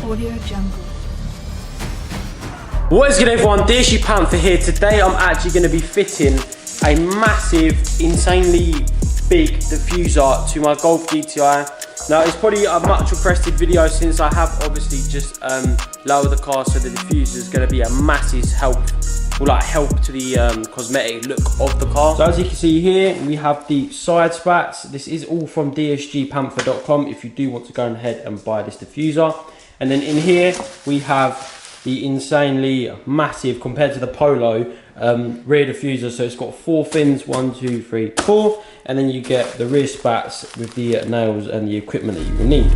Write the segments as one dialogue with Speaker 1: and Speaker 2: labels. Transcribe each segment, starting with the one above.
Speaker 1: What is good everyone, Dsgpantha here. Today I'm actually going to be fitting a massive, insanely big diffuser to my Golf GTI. Now it's probably a much requested video since I have obviously just lowered the car, so the diffuser is going to be a massive help to the cosmetic look of the car. So as you can see here, we have the side spats. This is all from Dsgpantha.com if you do want to go ahead and buy this diffuser. And then in here we have the insanely massive, compared to the Polo, rear diffuser. So it's got 4 fins, 1, 2, 3, 4, and then you get the rear spats with the nails and the equipment that you will need.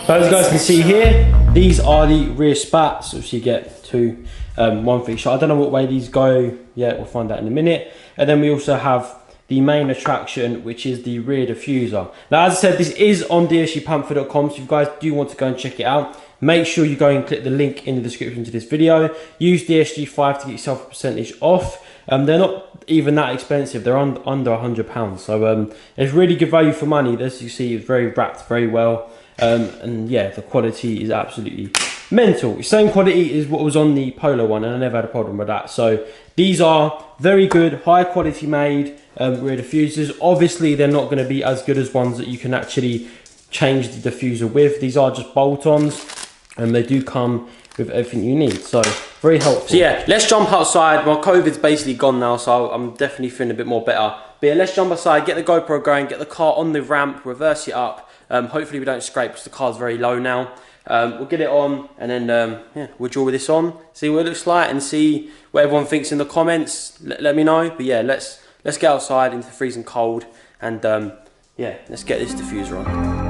Speaker 1: So as you guys can see here, these are the rear spats, which you get 2, 1 for each. I don't know what way these go yet, we'll find out in a minute. And then we also have the main attraction, which is the rear diffuser. Now, as I said, this is on Dsgpantha.com, so if you guys do want to go and check it out, make sure you go and click the link in the description to this video. Use Dsg5 to get yourself a percentage off. They're not even that expensive, they're under £100. So it's really good value for money. As you see, it's very wrapped very well. And yeah, the quality is absolutely mental. Same quality as what was on the Polo one, and I never had a problem with that. So these are very good, high quality made rear diffusers. Obviously they're not going to be as good as ones that you can actually change the diffuser with. These are just bolt-ons, and they do come with everything you need, so very helpful. So yeah, let's jump outside. My COVID's basically gone now, so I'm definitely feeling a bit more better. But yeah, let's jump outside, get the GoPro going, get the car on the ramp, reverse it up. Hopefully we don't scrape because the car's very low now. We'll get it on, and then yeah, we'll draw this on, see what it looks like, and see what everyone thinks in the comments. Let me know. But yeah, let's get outside into the freezing cold, and yeah, let's get this diffuser on.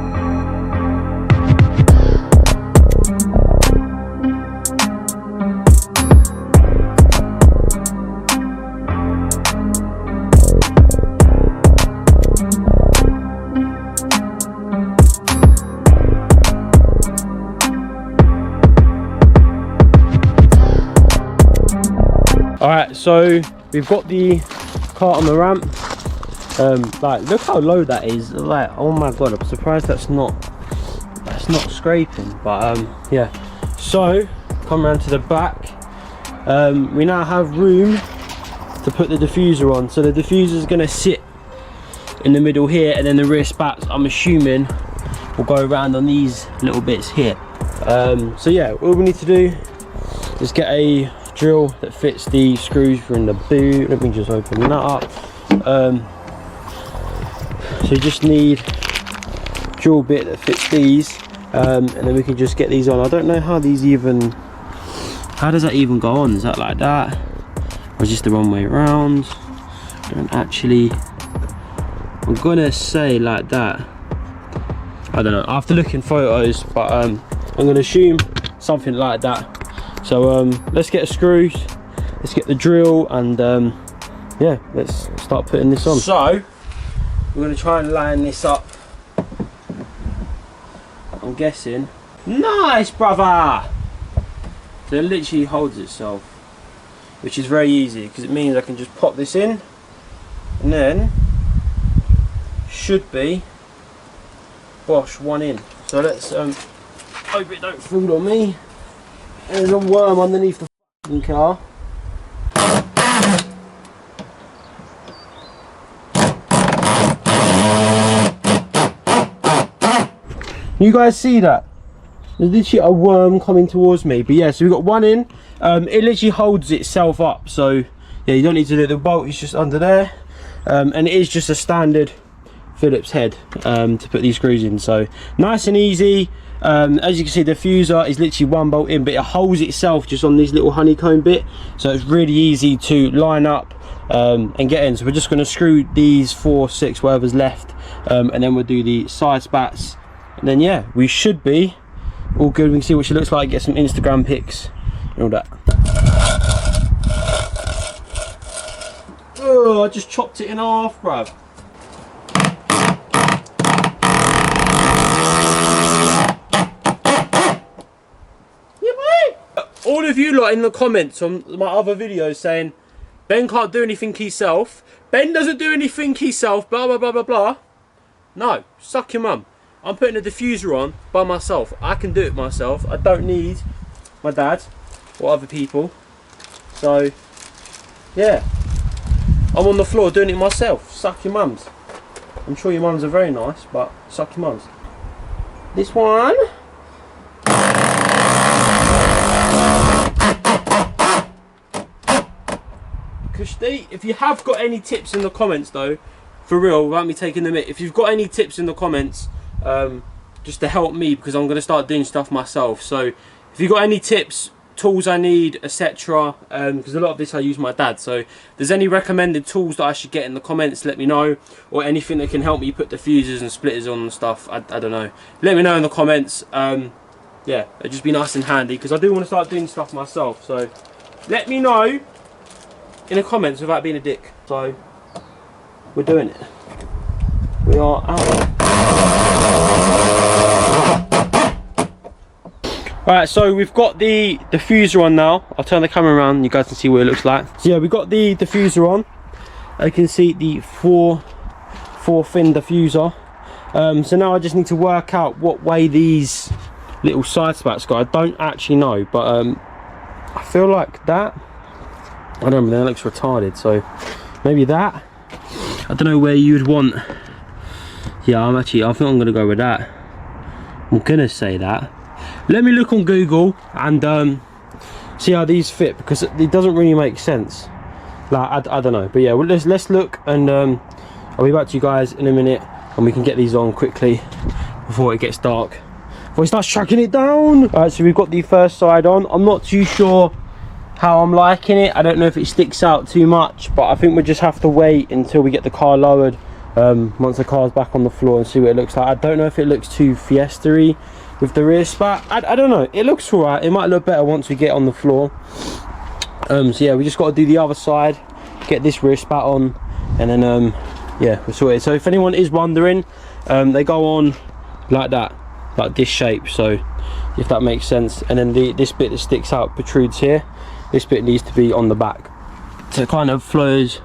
Speaker 1: Alright, so we've got the car on the ramp. Like, look how low that is. Like, oh my god, I'm surprised that's not scraping. But yeah, so come around to the back. We now have room to put the diffuser on. So the diffuser is going to sit in the middle here, and then the rear spats, I'm assuming, will go around on these little bits here. So yeah, all we need to do is get a drill that fits the screws in the boot. Let me just open that up. So you just need a drill bit that fits these, and then we can just get these on. I don't know how these even, how does that even go on? Is that like that, or just the wrong way around? I don't actually, I'm gonna say like that. I don't know, I have to look in photos, but I'm gonna assume something like that. So let's get the screws, let's get the drill, and yeah, let's start putting this on. So we're going to try and line this up, I'm guessing. Nice, brother! So it literally holds itself, which is very easy, because it means I can just pop this in, and then should be bosh, one in. So let's hope it don't fall on me. There's a worm underneath the f***ing car. You guys see that? There's literally a worm coming towards me. But yeah, so we've got one in. It literally holds itself up. So yeah, you don't need to do it. The bolt is just under there. And it is just a standard Phillips head to put these screws in. So nice and easy. As you can see, the diffuser is literally one bolt in, but it holds itself just on this little honeycomb bit, so it's really easy to line up and get in. So we're just going to screw these 4, 6, whatever's left, and then we'll do the side spats, and then yeah, we should be all good. We can see what she looks like, get some Instagram pics and all that. Oh, I just chopped it in half, bruv. All of you lot in the comments on my other videos saying, Ben can't do anything himself. Ben doesn't do anything himself, blah, blah, blah, blah, blah. No, suck your mum. I'm putting a diffuser on by myself. I can do it myself. I don't need my dad or other people. So, yeah. I'm on the floor doing it myself. Suck your mums. I'm sure your mums are very nice, but suck your mums. This one. Kushti, if you have got any tips in the comments though, for real, without me taking them in, if you've got any tips in the comments, just to help me, because I'm going to start doing stuff myself. So if you've got any tips, tools I need, etc., because a lot of this I use my dad, so if there's any recommended tools that I should get in the comments, let me know, or anything that can help me put diffusers and splitters on and stuff, I don't know, let me know in the comments. Yeah, it'd just be nice and handy, because I do want to start doing stuff myself, so let me know in the comments without being a dick. So we're doing it. We are out. Alright, so we've got the diffuser on now. I'll turn the camera around, you guys can see what it looks like. So yeah, we've got the diffuser on. I can see the four fin diffuser. So now I just need to work out what way these little side spats go. I don't actually know, but I feel like that. I don't know, that looks retarded, so maybe that. I don't know where you'd want. Yeah, I think I'm gonna go with that. I'm gonna say that. Let me look on Google and see how these fit, because it doesn't really make sense. Like I don't know, but yeah, well, let's look, and I'll be back to you guys in a minute, and we can get these on quickly before it gets dark, before it starts tracking it down. All right, so we've got the first side on. I'm not too sure how I'm liking it. I don't know if it sticks out too much, but I think we just have to wait until we get the car lowered, once the car's back on the floor, and see what it looks like. I don't know if it looks too fiesta-y with the rear spat. I don't know, it looks alright. It might look better once we get on the floor. So yeah, we just got to do the other side, get this rear spat on, and then yeah, we're sorted. So if anyone is wondering, they go on like that, like this shape, so if that makes sense. And then this bit that sticks out protrudes here. This bit needs to be on the back, so it kind of flows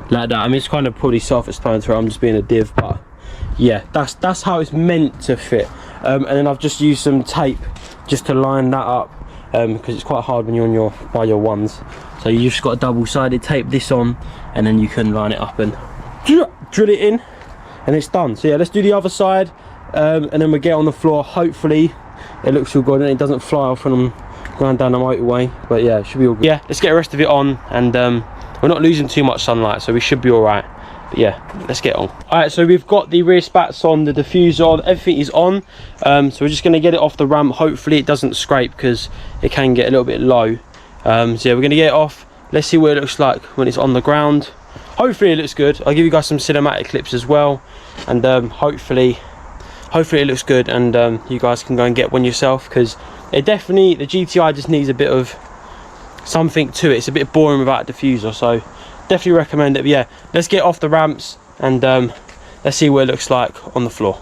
Speaker 1: like that. I mean, it's kind of probably self-explanatory, I'm just being a div, but yeah, that's how it's meant to fit. And then I've just used some tape just to line that up, because it's quite hard when you're on by your ones. So you just got a double-sided tape this on, and then you can line it up and drill it in, and it's done. So yeah, let's do the other side, and then we get on the floor. Hopefully it looks all good and it doesn't fly off when I'm going down the motorway, but yeah, it should be all good. Yeah, let's get the rest of it on, and we're not losing too much sunlight, so we should be all right. But yeah, let's get on. All right, so we've got the rear spats on, the diffuser on, everything is on. So we're just going to get it off the ramp. Hopefully it doesn't scrape, because it can get a little bit low. So yeah, we're going to get it off. Let's see what it looks like when it's on the ground. Hopefully it looks good. I'll give you guys some cinematic clips as well, and hopefully it looks good, and you guys can go and get one yourself, because it definitely, the GTI just needs a bit of something to it. It's a bit boring without a diffuser, so definitely recommend it. But yeah, let's get off the ramps, and let's see what it looks like on the floor.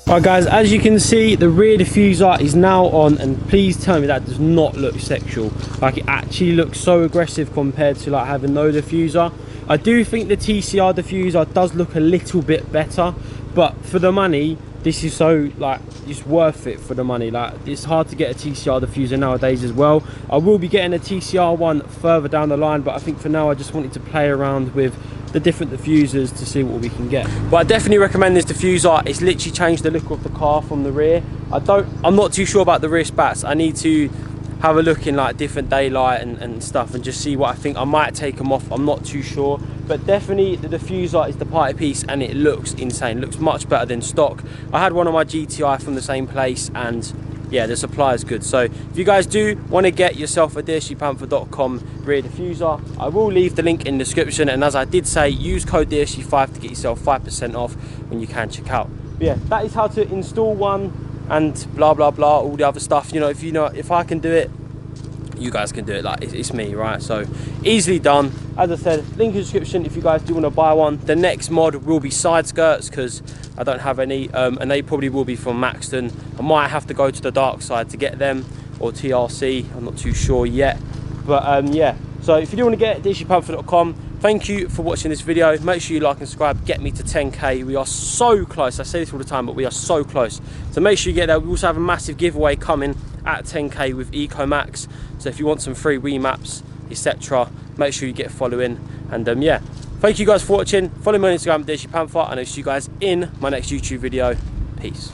Speaker 1: Alright guys, as you can see, the rear diffuser is now on, and please tell me that does not look sexual. Like, it actually looks so aggressive compared to like having no diffuser. I do think the TCR diffuser does look a little bit better, but for the money, this is so, like, it's worth it for the money. Like, it's hard to get a TCR diffuser nowadays as well. I will be getting a TCR one further down the line, but I think for now I just wanted to play around with the different diffusers to see what we can get. But I definitely recommend this diffuser. It's literally changed the look of the car from the rear. I'm not too sure about the rear spats. I need to have a look in like different daylight and stuff and just see what I think. I might take them off, I'm not too sure, but definitely the diffuser is the party piece and it looks insane. It looks much better than stock. I had one of my GTI from the same place and yeah, the supply is good. So if you guys do want to get yourself a Dsgpantha.com rear diffuser, I will leave the link in the description, and as I did say, use code Dsg5 to get yourself 5% off when you can check out. But yeah, that is how to install one and blah blah blah, all the other stuff. If I can do it, you guys can do it. Like it's me, right? So easily done. As I said, link in the description if you guys do want to buy one. The next mod will be side skirts because I don't have any, and they probably will be from Maxton. I might have to go to the dark side to get them, or TRC, I'm not too sure yet. But yeah, so if you do want to get Dsgpantha.com, thank you for watching this video. Make sure you like and subscribe, get me to 10k. We are so close. I say this all the time, but we are so close. So make sure you get there. We also have a massive giveaway coming at 10k with ECOMAX. So if you want some free remaps, etc., make sure you get following. And yeah, thank you guys for watching. Follow me on Instagram, Dsgpantha, and I'll see you guys in my next YouTube video. Peace.